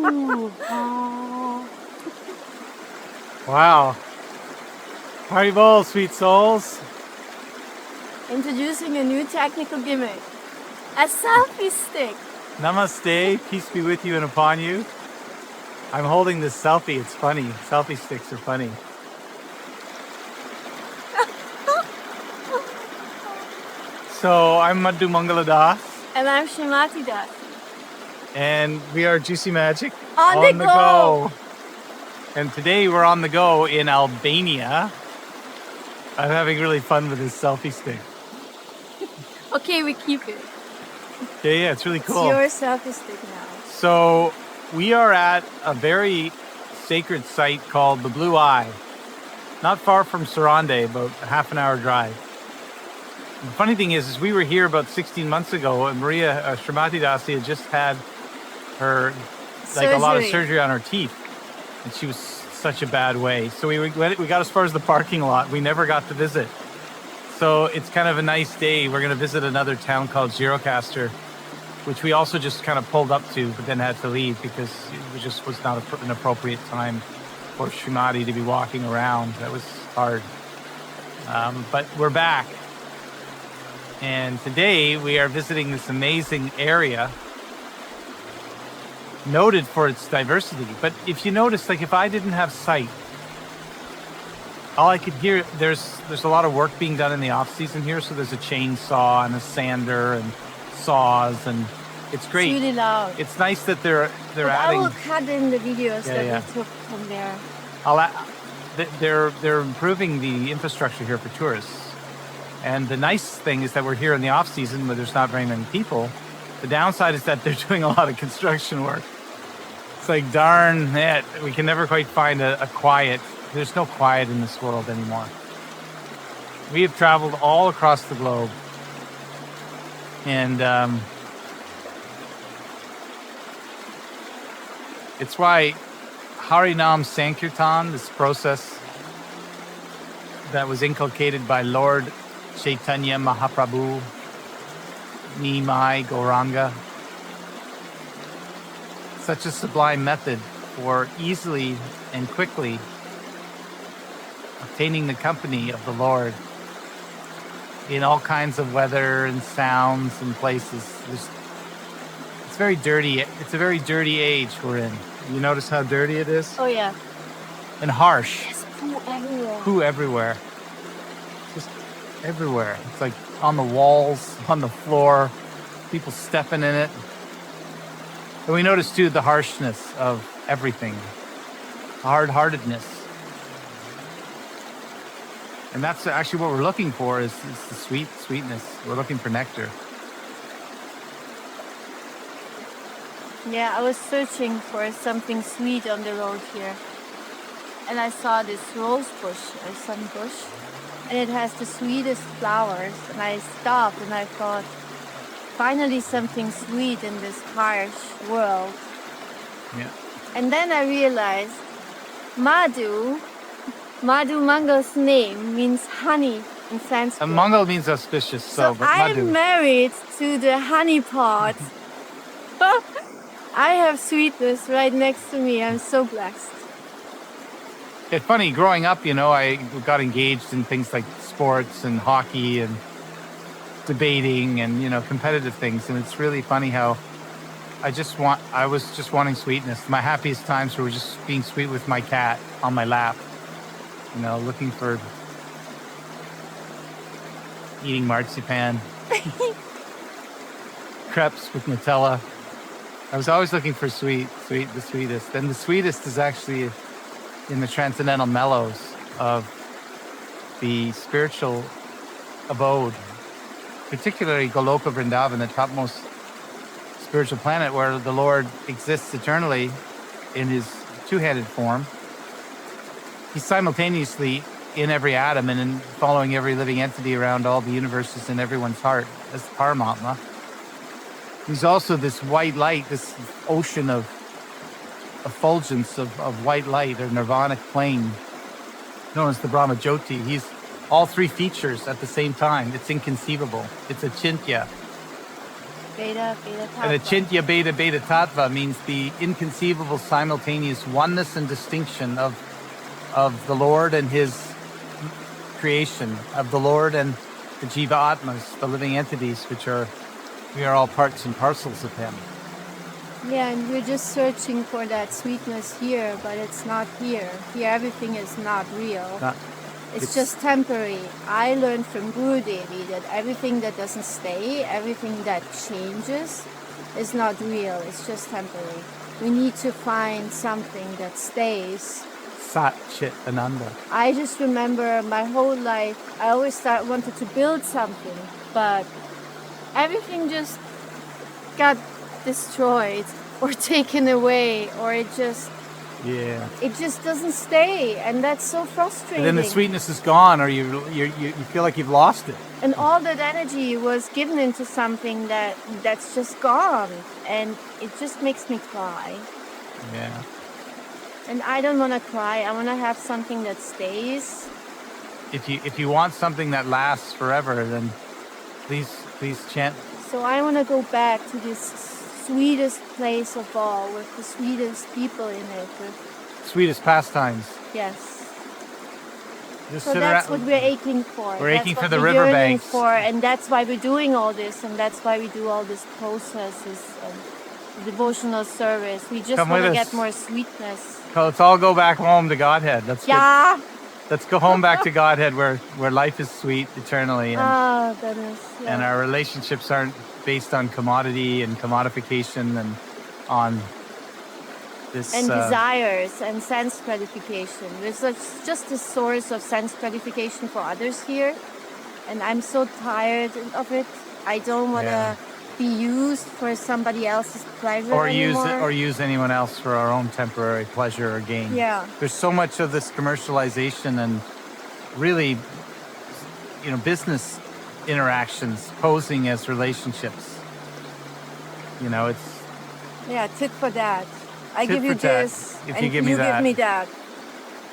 Ooh. Oh. Wow. Haribol, sweet souls. Introducing a new technical gimmick. A selfie stick. Namaste, peace be with you and upon you. I'm holding this selfie, it's funny. Selfie sticks are funny. So I'm Madhumangala Das. And I'm Srimati dasi. And we are JuicyMagiK On the go. And today we're on the go in Albania. I'm having really fun with this selfie stick. Okay, we keep it. Yeah, it's really cool. It's your selfie stick now. So we are at a very sacred site called the Blue Eye, not far from Sarandë, about a half an hour drive. The funny thing is we were here about 16 months ago, and Srimati dasi had just had her, like a lot of surgery on her teeth, and she was such a bad way. So we got as far as the parking lot. We never got to visit. So it's kind of a nice day. We're going to visit another town called Gjirokastër, which we also just kind of pulled up to, but then had to leave because it just was not an appropriate time for Srimati to be walking around. That was hard. But we're back. And today we are visiting this amazing area, noted for its diversity. But if you notice, like if I didn't have sight, all I could hear, there's a lot of work being done in the off season here. So there's a chainsaw and a sander and saws, and it's great. It's really loud. It's nice that they're adding. I will cut in the videos that we took from there. They're improving the infrastructure here for tourists. And the nice thing is that we're here in the off season where there's not very many people. The downside is that they're doing a lot of construction work. It's like, darn it, we can never quite find a quiet. There's no quiet in this world anymore. We have traveled all across the globe. And it's why Harinam Sankirtan, this process that was inculcated by Lord Chaitanya Mahaprabhu, Nimai, Gauranga, such a sublime method for easily and quickly obtaining the company of the Lord in all kinds of weather and sounds and places. It's very dirty. It's a very dirty age we're in. You notice how dirty it is? Oh, yeah. And harsh. There's poo everywhere. Poo everywhere. Just everywhere. It's like on the walls, on the floor, people stepping in it. And we notice too the harshness of everything, the hard-heartedness. And that's actually what we're looking for is the sweetness. We're looking for nectar. Yeah, I was searching for something sweet on the road here. And I saw this rose bush, a sun bush, and it has the sweetest flowers. And I stopped and I thought, finally something sweet in this harsh world. Yeah. And then I realized Madhumangala's name means honey in Sanskrit. Mangal means auspicious, so but I'm Madhu. married to the honey pot. I have sweetness right next to me. I'm so blessed. It's funny, growing up, I got engaged in things like sports and hockey and debating and, competitive things. And it's really funny how I was just wanting sweetness. My happiest times were just being sweet with my cat on my lap, looking for eating marzipan, crepes with Nutella. I was always looking for the sweetest. And the sweetest is actually in the transcendental mellows of the spiritual abode, particularly Goloka Vrindavan, the topmost spiritual planet where the Lord exists eternally in his two-handed form. He's simultaneously in every atom and in following every living entity around all the universes in everyone's heart as Paramatma. He's also this white light, this ocean of effulgence of white light, or nirvanic plane, known as the Brahma Jyoti. He's all three features at the same time. It's inconceivable. It's a chintya. Beta And the Tattva. Chintya Beta Beta Tattva means the inconceivable simultaneous oneness and distinction of the Lord and his creation, of the Lord and the Jiva Atmas, the living entities, we are all parts and parcels of him. Yeah, and we're just searching for that sweetness here, but it's not here. Here everything is not real. It's just temporary. I learned from Guru Devi that everything that doesn't stay, everything that changes, is not real. It's just temporary. We need to find something that stays. Sat Chit Ananda. I just remember my whole life, I always wanted to build something, but everything just got destroyed or taken away, or it just doesn't stay, and that's so frustrating. And then the sweetness is gone, or you feel like you've lost it. And all that energy was given into something that's just gone, and it just makes me cry. Yeah. And I don't want to cry. I want to have something that stays. If you want something that lasts forever, then please chant. So I want to go back to this sweetest place of all, with the sweetest people in it. Sweetest pastimes. Yes. Just so that's what we're aching for. We're aching for the we're riverbanks. For, and that's why we're doing all this, and that's why we do all these processes and devotional service. We just want to get more sweetness. So let's all go back home to Godhead. Let's go home back to Godhead, where life is sweet eternally, and, and our relationships aren't based on commodity and commodification and on this and desires and sense gratification. There's just a source of sense gratification for others here, and I'm so tired of it. I don't want to be used for somebody else's pleasure anymore. Or use anyone else for our own temporary pleasure or gain. Yeah. There's so much of this commercialization and really, business interactions posing as relationships. It's... Yeah, tit for that. I give you this, if and you give me that.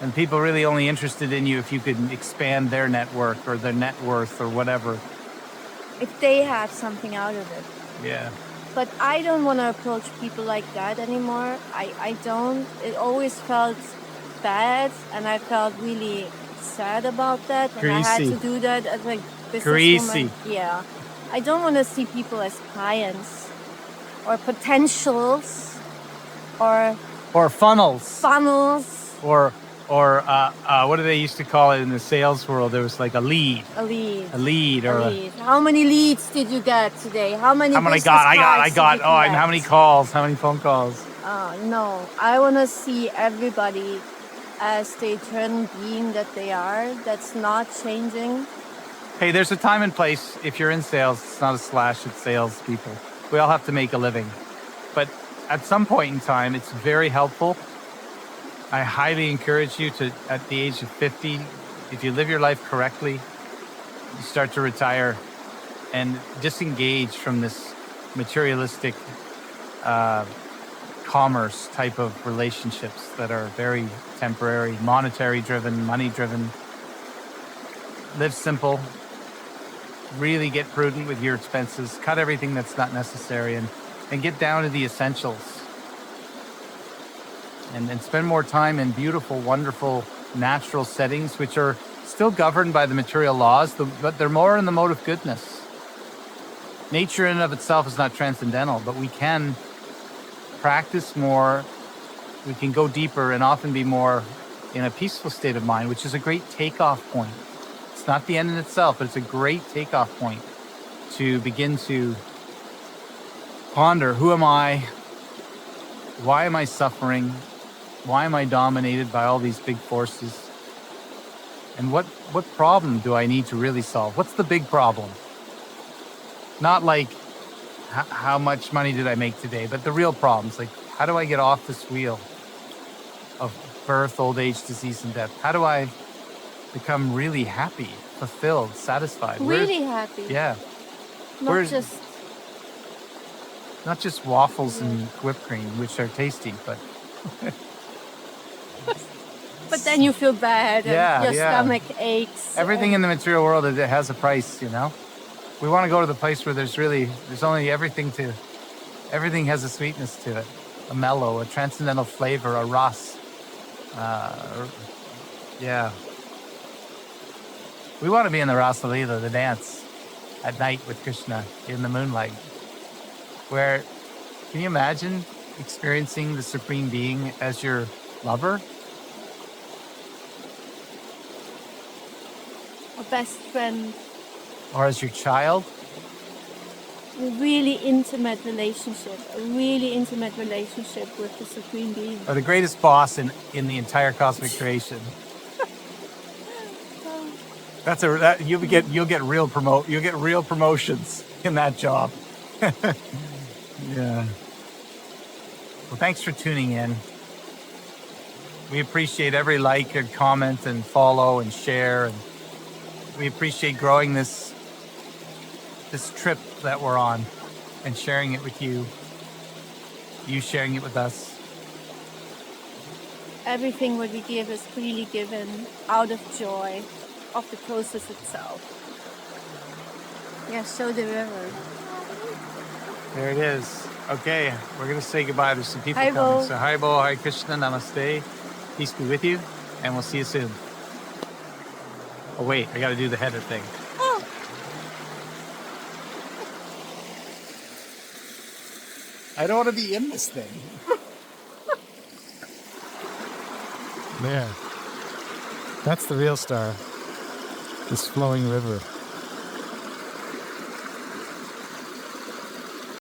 And people really only interested in you if you could expand their network or their net worth or whatever. If they have something out of it. Yeah. But I don't want to approach people like that anymore. I don't. It always felt bad, and I felt really sad about that. And I had to do that as a businesswoman. Yeah. I don't want to see people as clients or potentials or funnels. Or what do they used to call it in the sales world? There was like a lead. A lead. Or how many leads did you get today? How many? I got. Oh, and how many calls? How many phone calls? No, I want to see everybody as the eternal being that they are. That's not changing. Hey, there's a time and place. If you're in sales, it's not a slash at salespeople. We all have to make a living, but at some point in time, it's very helpful. I highly encourage you to, at the age of 50, if you live your life correctly, you start to retire and disengage from this materialistic commerce type of relationships that are very temporary, monetary driven, money driven. Live simple, really get prudent with your expenses, cut everything that's not necessary, and get down to the essentials. And spend more time in beautiful, wonderful, natural settings, which are still governed by the material laws, but they're more in the mode of goodness. Nature in and of itself is not transcendental, but we can practice more, we can go deeper and often be more in a peaceful state of mind, which is a great takeoff point. It's not the end in itself, but it's a great takeoff point to begin to ponder, who am I? Why am I suffering? Why am I dominated by all these big forces? And what problem do I need to really solve? What's the big problem? Not like how much money did I make today, but the real problems, like how do I get off this wheel of birth, old age, disease, and death? How do I become really happy, fulfilled, satisfied? Really happy? Yeah. Not just waffles and whipped cream, which are tasty, but... But then you feel bad and your stomach aches. Everything in the material world, it has a price, We want to go to the place where there's only everything has a sweetness to it, a mellow, a transcendental flavor, a ras. Yeah. We want to be in the Rasa Leela, the dance, at night with Krishna in the moonlight. Where, can you imagine experiencing the Supreme Being as your lover? A best friend. Or as your child? A really intimate relationship with the Supreme Being. Or the greatest boss in the entire cosmic creation. You'll get real promotions in that job. Yeah. Well, thanks for tuning in. We appreciate every like and comment and follow and share, and we appreciate growing this trip that we're on and sharing it with you. You sharing it with us. Everything what we give is freely given out of joy of the process itself. Yeah, show the river. There it is. Okay, we're going to say goodbye. There's some people Hi, coming. Bo. So, hi, Bo. Hi, Krishna. Namaste. Peace be with you. And we'll see you soon. Oh, wait. I got to do the header thing. Oh. I don't want to be in this thing. There. That's the real star. This flowing river.